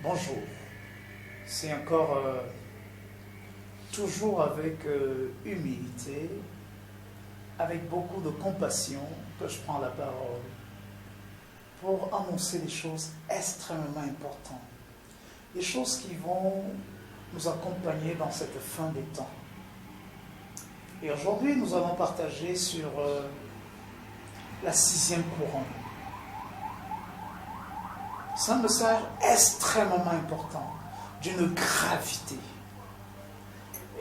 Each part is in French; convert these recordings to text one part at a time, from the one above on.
Bonjour, c'est encore toujours avec humilité, avec beaucoup de compassion que je prends la parole pour annoncer des choses extrêmement importantes, des choses qui vont nous accompagner dans cette fin des temps. Et aujourd'hui, nous allons partager sur la 6e couronne. C'est un message extrêmement important, d'une gravité.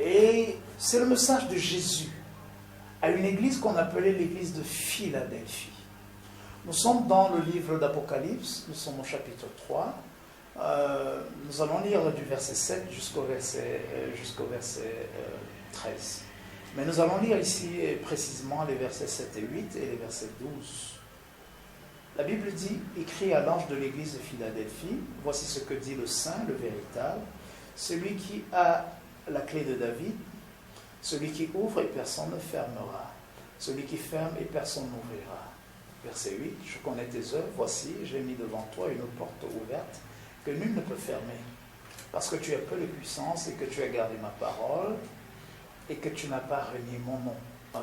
Et c'est le message de Jésus à une église qu'on appelait l'église de Philadelphie. Nous sommes dans le livre d'Apocalypse, nous sommes au chapitre 3. Nous allons lire du verset 7 jusqu'au verset 13. Mais nous allons lire ici précisément les versets 7 et 8 et les versets 12. La Bible dit, écrit à l'ange de l'église de Philadelphie, voici ce que dit le Saint, le véritable, celui qui a la clé de David, celui qui ouvre et personne ne fermera, celui qui ferme et personne n'ouvrira. Verset 8, je connais tes œuvres, voici, j'ai mis devant toi une porte ouverte que nul ne peut fermer, parce que tu as peu de puissance et que tu as gardé ma parole et que tu n'as pas renié mon nom.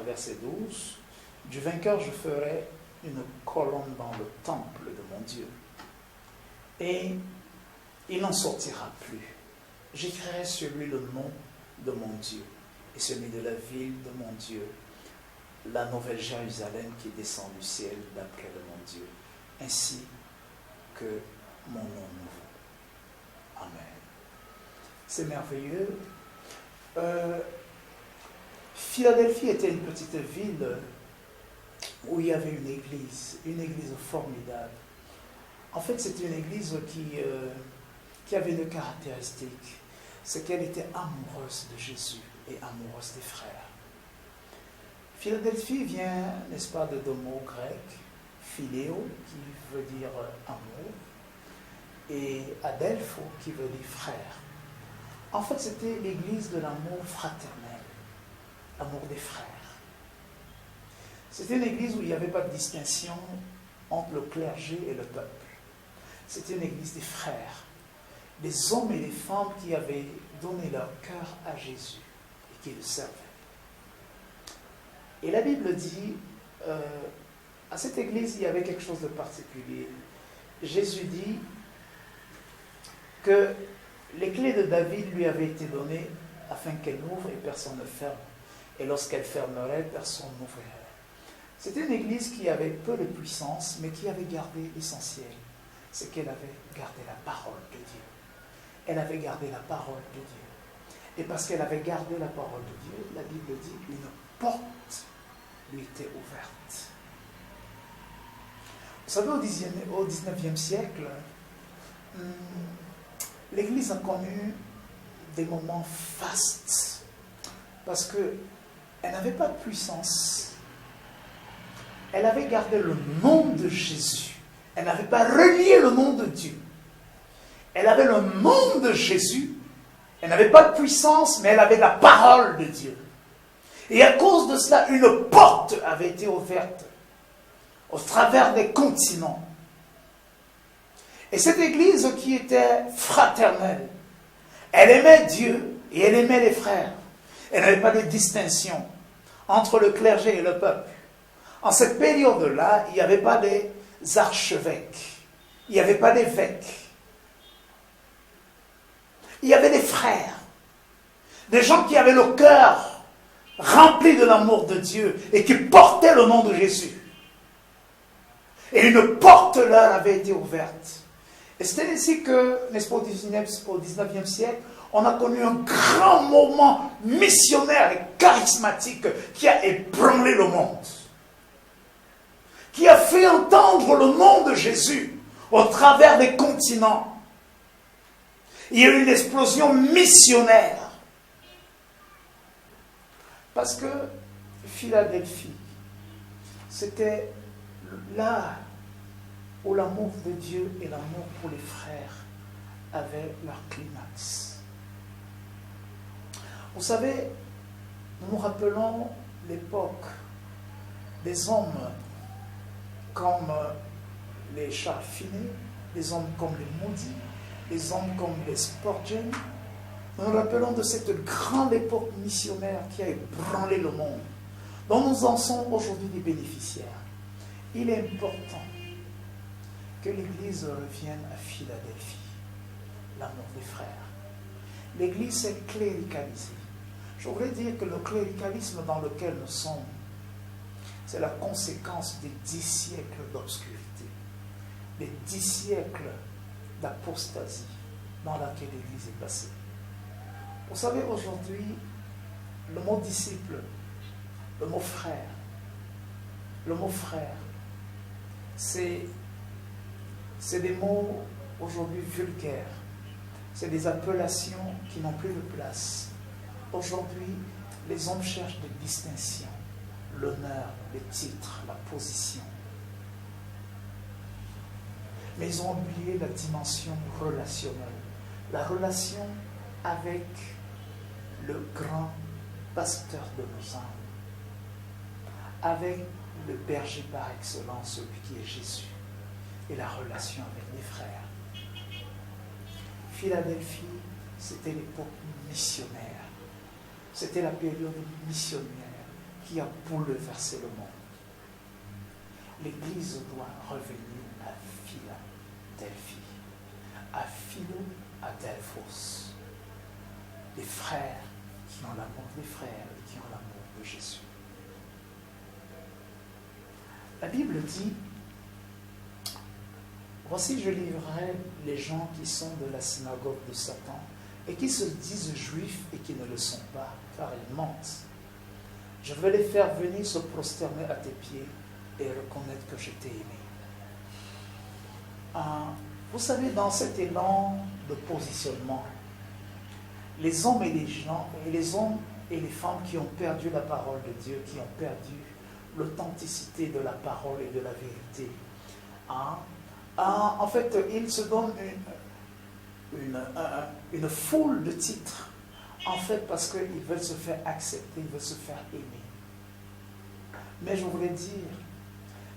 Verset 12, du vainqueur je ferai une colonne dans le temple de mon Dieu. Et il n'en sortira plus. J'écrirai sur lui le nom de mon Dieu et celui de la ville de mon Dieu, la nouvelle Jérusalem qui descend du ciel d'après le mon Dieu, ainsi que mon nom nouveau. Amen. C'est merveilleux. Philadelphie était une petite ville où il y avait une église formidable. En fait, c'était une église qui avait une caractéristique, c'est qu'elle était amoureuse de Jésus et amoureuse des frères. Philadelphie vient, n'est-ce pas, de deux mots grecs, philéo, qui veut dire amour, et adelpho, qui veut dire frère. En fait, c'était l'église de l'amour fraternel, l'amour des frères. C'était une église où il n'y avait pas de distinction entre le clergé et le peuple. C'était une église des frères, des hommes et des femmes qui avaient donné leur cœur à Jésus et qui le servaient. Et la Bible dit, à cette église, il y avait quelque chose de particulier. Jésus dit que les clés de David lui avaient été données afin qu'elle ouvre et personne ne ferme. Et lorsqu'elle fermerait, personne n'ouvrirait. C'était une église qui avait peu de puissance, mais qui avait gardé l'essentiel. C'est qu'elle avait gardé la parole de Dieu. Elle avait gardé la parole de Dieu. Et parce qu'elle avait gardé la parole de Dieu, la Bible dit une porte lui était ouverte. Vous savez, au 19e siècle, l'Église a connu des moments fastes parce qu'elle n'avait pas de puissance. Elle avait gardé le nom de Jésus. Elle n'avait pas renié le nom de Dieu. Elle avait le nom de Jésus. Elle n'avait pas de puissance, mais elle avait la parole de Dieu. Et à cause de cela, une porte avait été ouverte au travers des continents. Et cette église qui était fraternelle, elle aimait Dieu et elle aimait les frères. Elle n'avait pas de distinction entre le clergé et le peuple. En cette période-là, il n'y avait pas des archevêques, il n'y avait pas d'évêques. Il y avait des frères, des gens qui avaient le cœur rempli de l'amour de Dieu et qui portaient le nom de Jésus. Et une porte leur avait été ouverte. Et c'était ainsi que, n'est-ce pas, au 19e siècle, on a connu un grand moment missionnaire et charismatique qui a ébranlé le monde, qui a fait entendre le nom de Jésus au travers des continents. Il y a eu une explosion missionnaire. Parce que Philadelphie, c'était là où l'amour de Dieu et l'amour pour les frères avaient leur climax. Vous savez, nous nous rappelons l'époque des hommes comme les Charles Finet, des hommes comme les Moody, les hommes comme les Spurgeon, nous nous rappelons de cette grande époque missionnaire qui a ébranlé le monde, dont nous en sommes aujourd'hui des bénéficiaires. Il est important que l'Église revienne à Philadelphie, l'amour des frères. L'Église est cléricalisée. Je voudrais dire que le cléricalisme dans lequel nous sommes, c'est la conséquence des 10 siècles d'obscurité, des 10 siècles d'apostasie dans laquelle l'Église est passée. Vous savez, aujourd'hui, le mot disciple, le mot frère, c'est des mots aujourd'hui vulgaires. C'est des appellations qui n'ont plus de place. Aujourd'hui, les hommes cherchent des distinctions, l'honneur, les titres, la position. Mais ils ont oublié la dimension relationnelle, la relation avec le grand pasteur de nos âmes, avec le berger par excellence, celui qui est Jésus, et la relation avec les frères. Philadelphie, c'était l'époque missionnaire. C'était la période missionnaire qui a bouleversé le monde. L'Église doit revenir à Philadelphie, à Philo, à Delphos. Les frères qui ont l'amour des frères et qui ont l'amour de Jésus. La Bible dit, voici je livrerai les gens qui sont de la synagogue de Satan et qui se disent juifs et qui ne le sont pas, car ils mentent. Je vais les faire venir se prosterner à tes pieds et reconnaître que je t'ai aimé. Vous savez, dans cet élan de positionnement, les hommes et les femmes qui ont perdu la parole de Dieu, qui ont perdu l'authenticité de la parole et de la vérité, en fait, ils se donnent une foule de titres, en fait, parce qu'ils veulent se faire accepter, ils veulent se faire aimer. Mais je voulais dire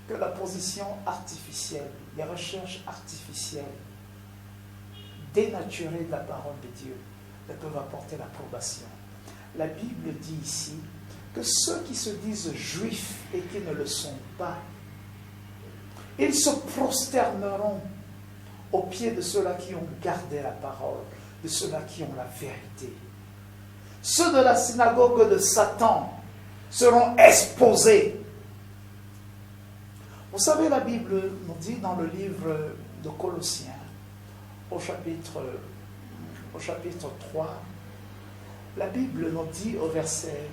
que la position artificielle, les recherches artificielles, dénaturées de la parole de Dieu, ne peuvent apporter l'approbation. La Bible dit ici que ceux qui se disent juifs et qui ne le sont pas, ils se prosterneront aux pieds de ceux-là qui ont gardé la parole, de ceux-là qui ont la vérité. Ceux de la synagogue de Satan seront exposés. Vous savez, la Bible nous dit dans le livre de Colossiens, au chapitre 3, la Bible nous dit au verset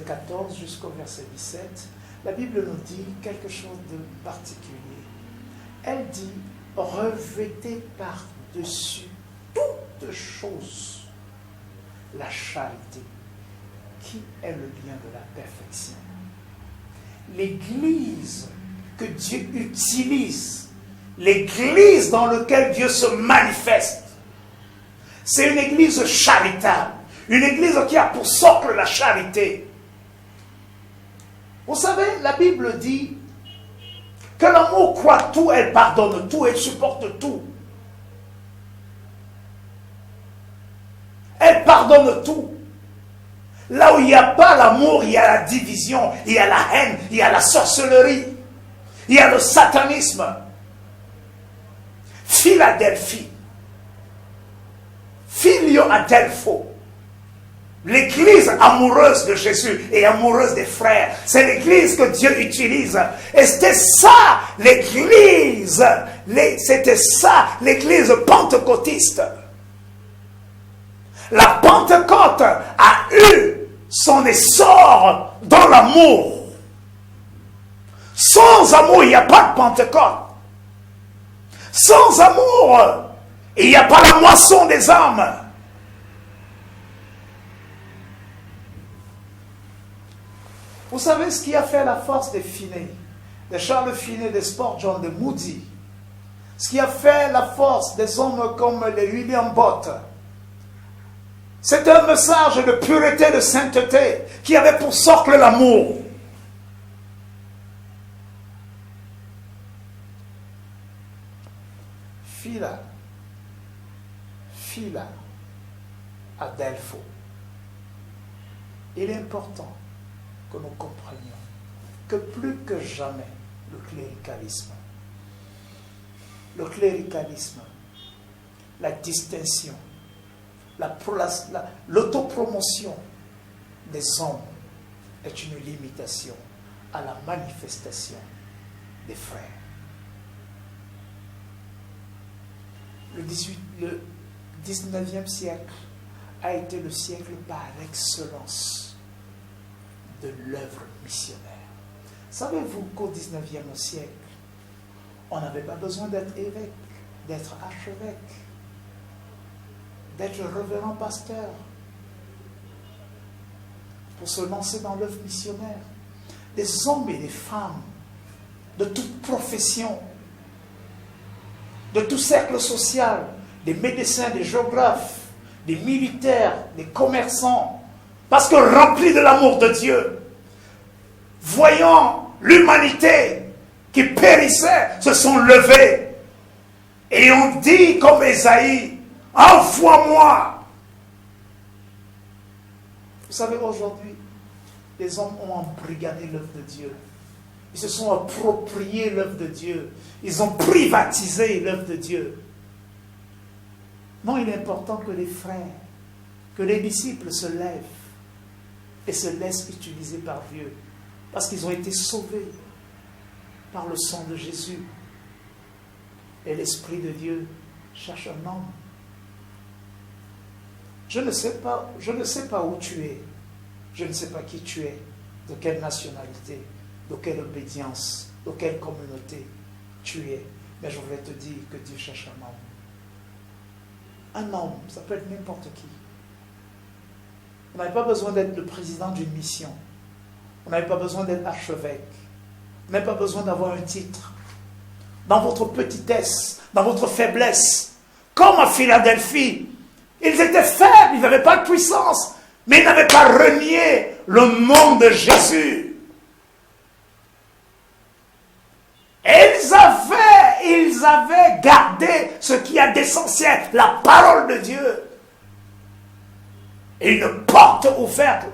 14 jusqu'au verset 17, la Bible nous dit quelque chose de particulier. Elle dit, revêtez par-dessus toutes choses la charité, qui est le lien de la perfection. L'Église que Dieu utilise, l'Église dans laquelle Dieu se manifeste, c'est une Église charitable, une Église qui a pour socle la charité. Vous savez, la Bible dit que l'amour croit tout, elle pardonne tout, elle supporte tout. Elle pardonne tout. Là où il n'y a pas l'amour, il y a la division, il y a la haine, il y a la sorcellerie, il y a le satanisme. Philadelphie, Filio Adelpho, l'église amoureuse de Jésus et amoureuse des frères, c'est l'église que Dieu utilise. Et c'était ça l'église, c'était ça l'église pentecôtiste. La Pentecôte a eu son essor dans l'amour. Sans amour, il n'y a pas de Pentecôte. Sans amour, il n'y a pas la moisson des âmes. Vous savez ce qui a fait la force des Finney, de Charles Finney, des Spurgeon, de Moody, ce qui a fait la force des hommes comme les William Bott, c'est un message de pureté, de sainteté, qui avait pour socle l'amour. Phila, Adelpho. Il est important que nous comprenions que plus que jamais, le cléricalisme, la distinction, l'autopromotion des hommes est une limitation à la manifestation des frères. Le 19e siècle a été le siècle par excellence de l'œuvre missionnaire. Savez-vous qu'au 19e siècle, on n'avait pas besoin d'être évêque, d'être archevêque, d'être révérend pasteur pour se lancer dans l'œuvre missionnaire. Des hommes et des femmes de toute profession, de tout cercle social, des médecins, des géographes, des militaires, des commerçants, parce que remplis de l'amour de Dieu, voyant l'humanité qui périssait, se sont levés et ont dit comme Ésaïe, envoie-moi. Vous savez, aujourd'hui, les hommes ont embrigadé l'œuvre de Dieu. Ils se sont appropriés l'œuvre de Dieu. Ils ont privatisé l'œuvre de Dieu. Non, il est important que les frères, que les disciples se lèvent et se laissent utiliser par Dieu. Parce qu'ils ont été sauvés par le sang de Jésus. Et l'Esprit de Dieu cherche un homme. Je ne sais pas où tu es. Je ne sais pas qui tu es, de quelle nationalité, de quelle obédience, de quelle communauté tu es. Mais je voulais te dire que Dieu cherche un homme. Un homme, ça peut être n'importe qui. On n'avait pas besoin d'être le président d'une mission. On n'avait pas besoin d'être archevêque. On n'avait pas besoin d'avoir un titre. Dans votre petitesse, dans votre faiblesse, comme à Philadelphie, ils étaient faibles, ils n'avaient pas de puissance, mais ils n'avaient pas renié le nom de Jésus. Et ils avaient gardé ce qu'il y a d'essentiel, la parole de Dieu. Et une porte ouverte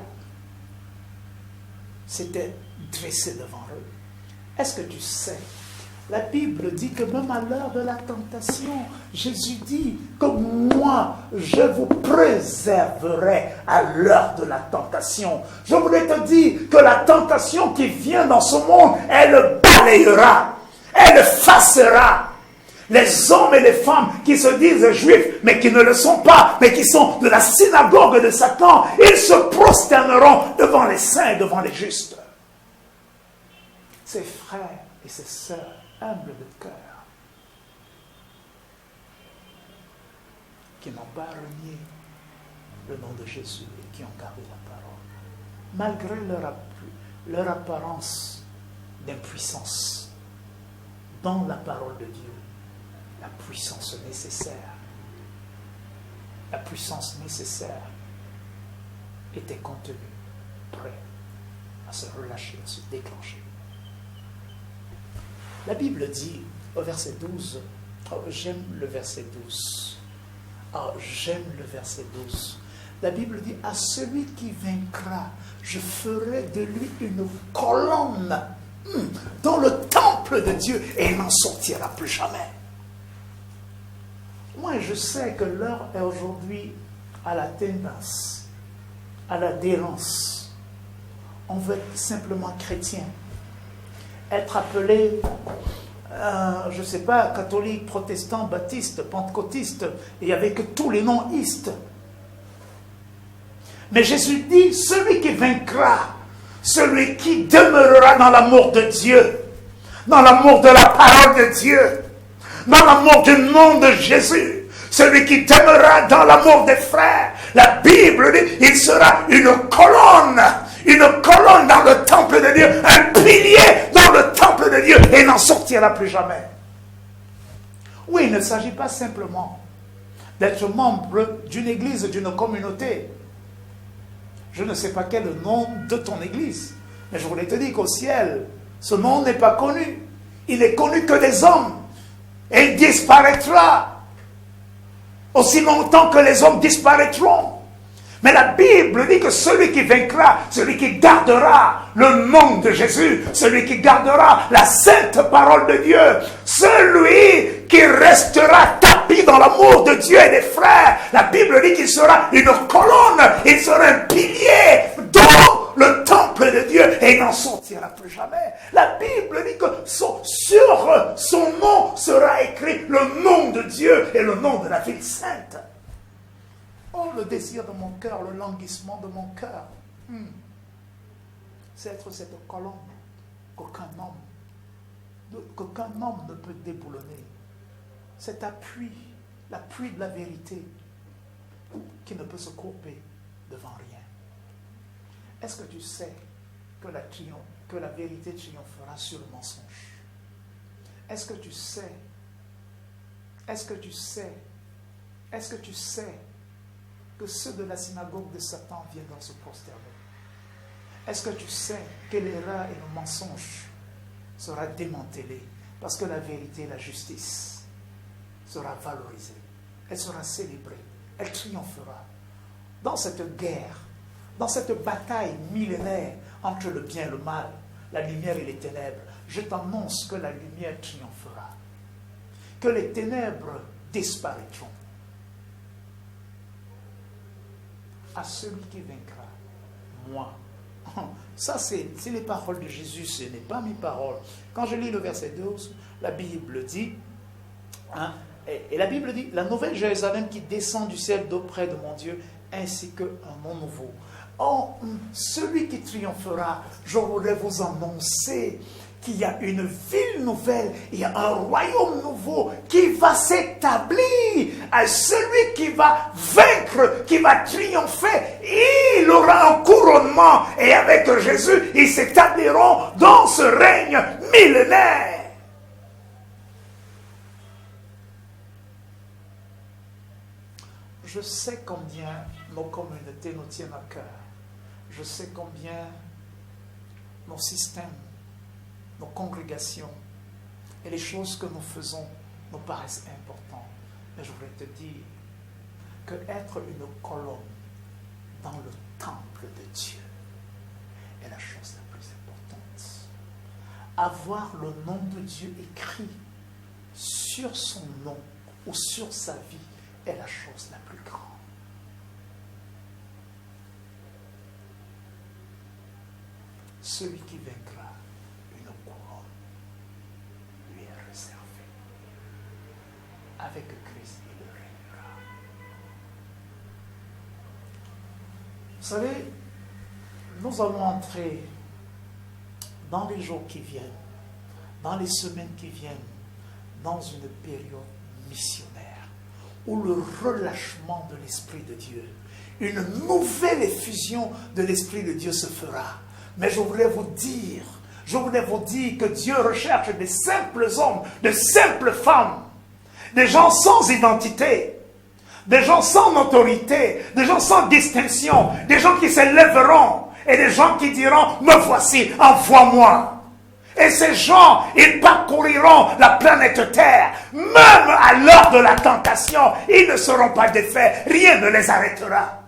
s'était dressée devant eux. Est-ce que tu sais, la Bible dit que même à l'heure de la tentation, Jésus dit que moi, je vous préserverai à l'heure de la tentation. Je voulais te dire que la tentation qui vient dans ce monde, elle balayera, elle effacera. Les hommes et les femmes qui se disent juifs, mais qui ne le sont pas, mais qui sont de la synagogue de Satan, ils se prosterneront devant les saints et devant les justes. Ses frères et ses sœurs humbles de cœur, qui n'ont pas renié le nom de Jésus et qui ont gardé la parole, malgré leur apparence d'impuissance, dans la parole de Dieu. La puissance nécessaire était contenue, prêt à se relâcher, à se déclencher. La Bible dit au verset 12, j'aime le verset 12. J'aime le verset 12. La Bible dit, à celui qui vaincra, je ferai de lui une colonne dans le temple de Dieu et il n'en sortira plus jamais. Moi, je sais que l'heure est aujourd'hui à la tendance, à la déliance. On veut être simplement chrétien. Être appelé, je ne sais pas, catholique, protestant, baptiste, pentecôtiste, et il n'y avait que tous les noms istes. Mais Jésus dit, celui qui vaincra, celui qui demeurera dans l'amour de Dieu, dans l'amour de la parole de Dieu, dans l'amour du nom de Jésus, celui qui demeurera dans l'amour des frères. La Bible dit, il sera une colonne dans le temple de Dieu, un pilier dans le temple de Dieu, et n'en sortira plus jamais. Oui, il ne s'agit pas simplement d'être membre d'une église, d'une communauté. Je ne sais pas quel est le nom de ton église, mais je voulais te dire qu'au ciel, ce nom n'est pas connu. Il n'est connu que des hommes. Et il disparaîtra. Aussi longtemps que les hommes disparaîtront. Mais la Bible dit que celui qui vaincra, celui qui gardera le nom de Jésus, celui qui gardera la sainte parole de Dieu, celui qui restera tapi dans l'amour de Dieu et des frères, la Bible dit qu'il sera une colonne, il sera un pilier dans le temple de Dieu et il n'en sortira plus jamais. La Bible dit que sur son nom sera écrit le nom de Dieu et le nom de la ville sainte. Oh, le désir de mon cœur, le languissement de mon cœur, c'est être cette colonne qu'aucun homme ne peut déboulonner. Cet appui, l'appui de la vérité, qui ne peut se courber devant rien. Est-ce que tu sais que la vérité triomphera sur le mensonge? Est-ce que tu sais que ceux de la synagogue de Satan viennent dans ce prosterner? Est-ce que tu sais que l'erreur et le mensonge sera démantelé parce que la vérité et la justice sera valorisée, elle sera célébrée, elle triomphera dans cette guerre, dans cette bataille millénaire entre le bien et le mal, la lumière et les ténèbres. Je t'annonce que la lumière triomphera, que les ténèbres disparaîtront. À celui qui vaincra, moi. Ça, c'est les paroles de Jésus, ce n'est pas mes paroles. Quand je lis le verset 12, la Bible dit, et la Bible dit, la nouvelle Jérusalem qui descend du ciel d'auprès de mon Dieu, ainsi qu'un nom nouveau. Oh, celui qui triomphera, je voudrais vous annoncer qu'il y a une ville nouvelle, il y a un royaume nouveau qui va s'établir. À celui qui va vaincre, qui va triompher, il aura un couronnement et avec Jésus, ils s'établiront dans ce règne millénaire. Je sais combien nos communautés nous tiennent à cœur. Je sais combien nos systèmes, nos congrégations et les choses que nous faisons nous paraissent importantes. Mais je voudrais te dire que être une colonne dans le temple de Dieu est la chose la plus importante. Avoir le nom de Dieu écrit sur son nom ou sur sa vie est la chose la plus grande. Celui qui vaincra, une couronne lui est réservée. Avec Christ, il régnera. Vous savez, nous allons entrer dans les jours qui viennent, dans les semaines qui viennent, dans une période missionnaire, où le relâchement de l'Esprit de Dieu, une nouvelle effusion de l'Esprit de Dieu se fera. Mais je voulais vous dire que Dieu recherche des simples hommes, de simples femmes, des gens sans identité, des gens sans autorité, des gens sans distinction, des gens qui s'élèveront et des gens qui diront « Me voici, envoie-moi ». Et ces gens, ils parcouriront la planète Terre. Même à l'heure de la tentation, ils ne seront pas défaits. Rien ne les arrêtera.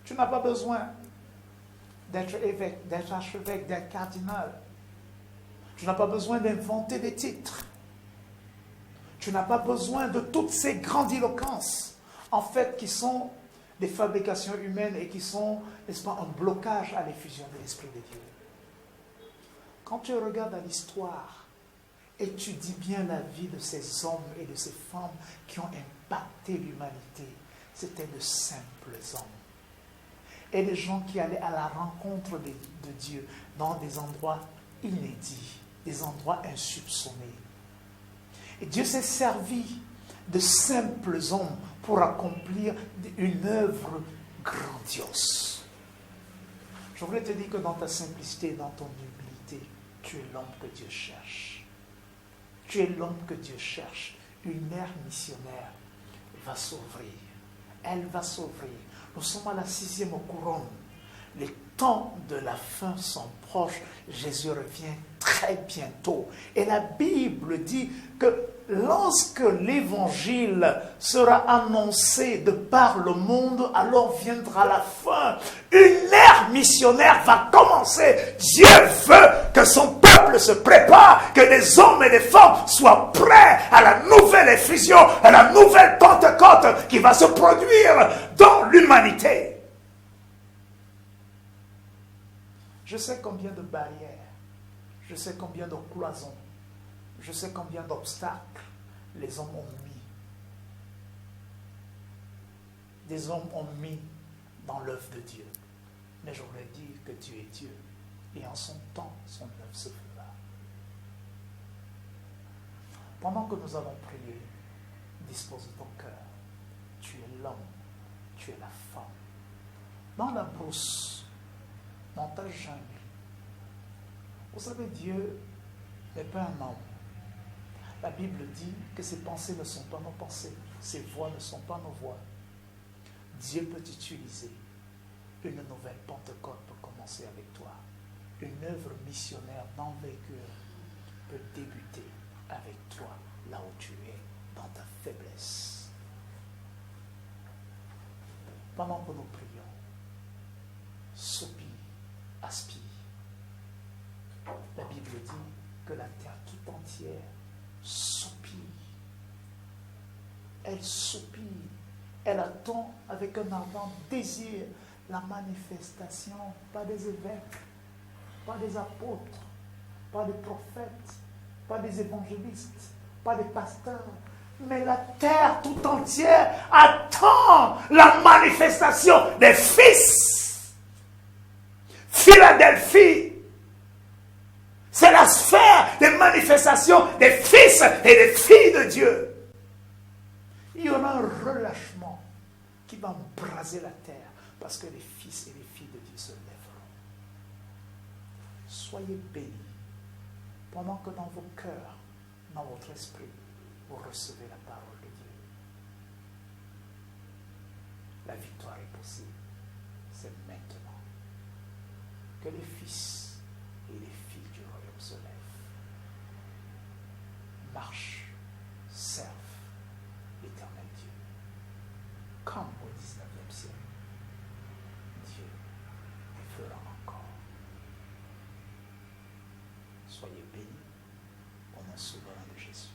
Tu n'as pas besoin d'être évêque, d'être archevêque, d'être cardinal. Tu n'as pas besoin d'inventer des titres. Tu n'as pas besoin de toutes ces grandiloquences, en fait, qui sont des fabrications humaines et qui sont, n'est-ce pas, un blocage à l'effusion de l'Esprit de Dieu. Quand tu regardes à l'histoire, étudie bien la vie de ces hommes et de ces femmes qui ont impacté l'humanité, c'était de simples hommes. Et des gens qui allaient à la rencontre de Dieu dans des endroits inédits, des endroits insoupçonnés. Et Dieu s'est servi de simples hommes pour accomplir une œuvre grandiose. Je voudrais te dire que dans ta simplicité, dans ton humilité, tu es l'homme que Dieu cherche. Tu es l'homme que Dieu cherche. Une ère missionnaire va s'ouvrir. Elle va s'ouvrir. Nous sommes à la 6e couronne. Les temps de la fin sont proches. Jésus revient très bientôt. Et la Bible dit que lorsque l'évangile sera annoncé de par le monde, alors viendra la fin. Une ère missionnaire va commencer. Dieu veut que son peuple se prépare, que les hommes et les femmes soient prêts à la nouvelle effusion, à la nouvelle Pentecôte qui va se produire dans l'humanité. Je sais combien de barrières, je sais combien de cloisons, je sais combien d'obstacles les hommes ont mis. Des hommes ont mis dans l'œuvre de Dieu. Mais je voudrais dire que Dieu est Dieu. Et en son temps, son œuvre se fera. Pendant que nous allons prier, dispose de ton cœur. Tu es l'homme, tu es la femme. Dans la brousse, dans ta jungle. Vous savez, Dieu n'est pas un homme. La Bible dit que ses pensées ne sont pas nos pensées, ses voix ne sont pas nos voix. Dieu peut t'utiliser. Une nouvelle Pentecôte peut commencer avec toi. Une œuvre missionnaire d'envergure peut débuter avec toi, là où tu es, dans ta faiblesse. Pendant que nous prions, soupire, aspire. La Bible dit que la terre tout entière soupire. Elle soupire. Elle attend avec un ardent désir la manifestation, pas des évêques, pas des apôtres, pas des prophètes, pas des évangélistes, pas des pasteurs, mais la terre tout entière attend la manifestation des fils. Philadelphie, c'est la sphère des manifestations des fils et des filles de Dieu. Il y aura un relâchement qui va embraser la terre parce que les fils et les filles de Dieu se lèveront. Soyez bénis pendant que dans vos cœurs, dans votre esprit, vous recevez la parole de Dieu. La victoire est possible. C'est maintenant que les fils et les filles du royaume se lèvent, marchent, servent l'éternel Dieu. Comme au 19e siècle, Dieu le fera encore. Soyez bénis au nom souverain de Jésus.